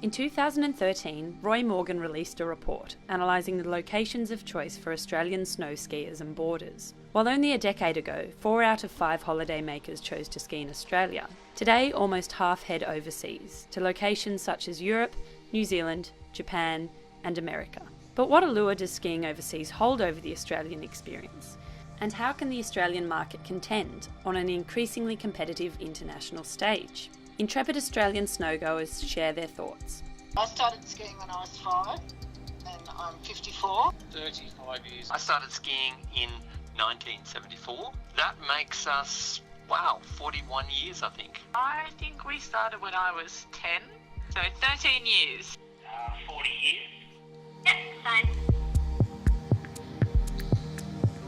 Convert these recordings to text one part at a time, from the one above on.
In 2013, Roy Morgan released a report analysing the locations of choice for Australian snow skiers and boarders. While only a decade ago, 4 out of 5 holiday makers chose to ski in Australia, today almost half head overseas, to locations such as Europe, New Zealand, Japan and America. But what allure does skiing overseas hold over the Australian experience? And how can the Australian market contend on an increasingly competitive international stage? Intrepid Australian snowgoers share their thoughts. I started skiing when I was 5 and I'm 54. 35 years. I started skiing in 1974. That makes us, 41 years I think. I think we started when I was 10, so 13 years. 40 years. Yep, same.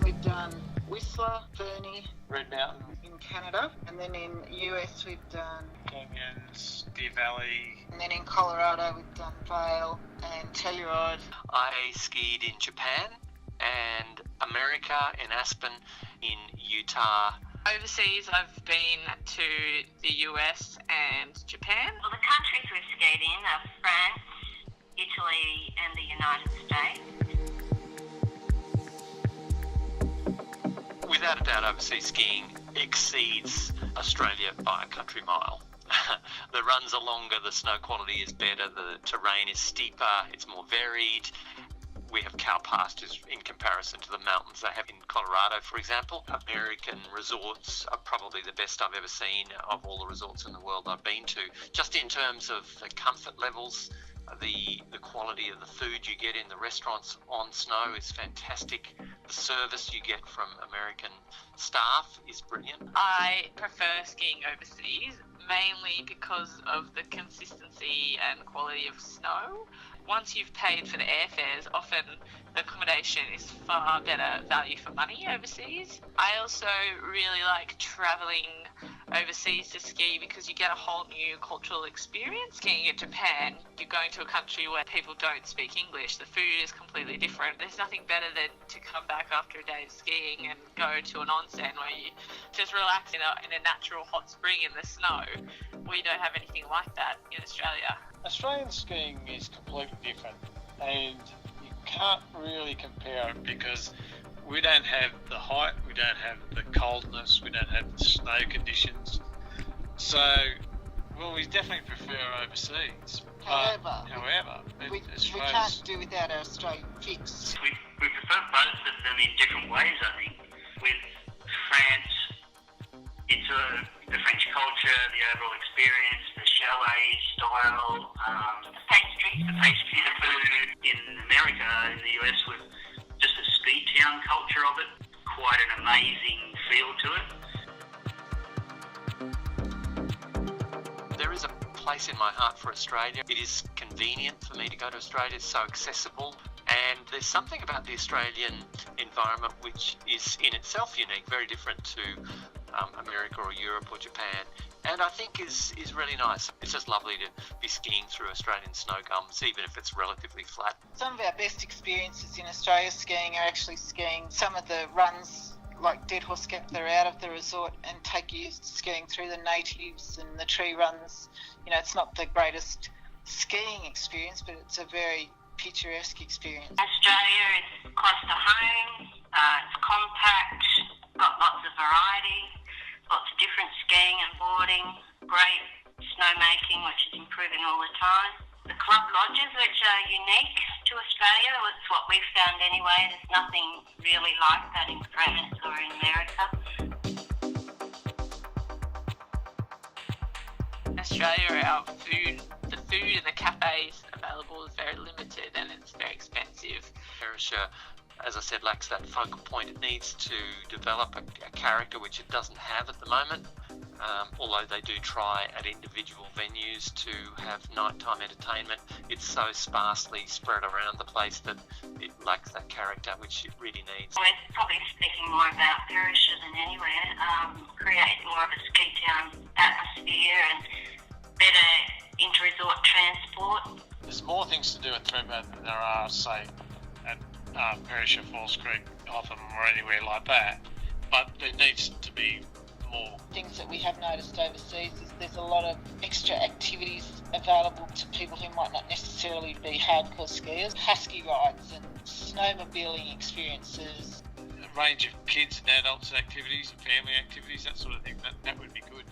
We've done Whistler, Fernie, Red Mountain, in Canada, and then in US we've done Canyons, Deer Valley. and then in Colorado we've done Vail and Telluride. I skied in Japan and America, in Aspen, in Utah. Overseas, I've been to the US and Japan. Well, the countries we've skied in are France, Italy and the United States. Without a doubt, overseas skiing exceeds Australia by a country mile. The runs are longer, the snow quality is better, the terrain is steeper, it's more varied. We have cow pastures in comparison to the mountains they have in Colorado, for example. American resorts are probably the best I've ever seen of all the resorts in the world I've been to. Just in terms of the comfort levels, the quality of the food you get in the restaurants on snow is fantastic. The service you get from American staff is brilliant. I prefer skiing overseas, mainly because of the consistency and quality of snow. Once you've paid for the airfares, often the accommodation is far better value for money overseas. I also really like travelling overseas to ski because you get a whole new cultural experience. Skiing in Japan, you're going to a country where people don't speak English. The food is completely different. There's nothing better than to come back after a day of skiing and go to an onsen where you just relax in a natural hot spring in the snow. We don't have anything like that in Australia. Australian skiing is completely different, and you can't really compare it because we don't have the height, we don't have the coldness, we don't have the snow conditions. So, we definitely prefer overseas. However, we can't do without our Australian fix. We prefer both of them in different ways, I think. With France, it's the French culture, the overall experience, the chalet style, the pastry, the food. In America, in the US, with just the ski town culture of it, quite an amazing feel to it. There is a place in my heart for Australia. It is convenient for me to go to Australia, it's so accessible. And there's something about the Australian environment which is in itself unique, very different to America or Europe or Japan, and I think is really nice. It's just lovely to be skiing through Australian snow gums, even if it's relatively flat. Some of our best experiences in Australia skiing are actually skiing some of the runs like Dead Horse Gap that are out of the resort and take you skiing through the natives and the tree runs. You know, it's not the greatest skiing experience, but it's a very picturesque experience. Australia is close to home, it's compact, got lots of variety, lots of different skiing and boarding, great snowmaking which is improving all the time. The club lodges which are unique to Australia, that's what we've found anyway. There's nothing really like that in France or in America. In Australia, the food in the cafes available is very limited and it's very expensive. Perisher, as I said, lacks that focal point. It needs to develop a character which it doesn't have at the moment, although they do try at individual venues to have nighttime entertainment. It's so sparsely spread around the place that it lacks that character which it really needs. We're probably speaking more about Perisher than anywhere, create more of a ski town atmosphere and better inter-resort transport. There's more things to do at Thredbo than there are, say, at Perisher, Falls Creek, Hotham or anywhere like that, but there needs to be more. Things that we have noticed overseas is there's a lot of extra activities available to people who might not necessarily be hardcore skiers. Husky rides and snowmobiling experiences. A range of kids and adults activities and family activities, that sort of thing, that would be good.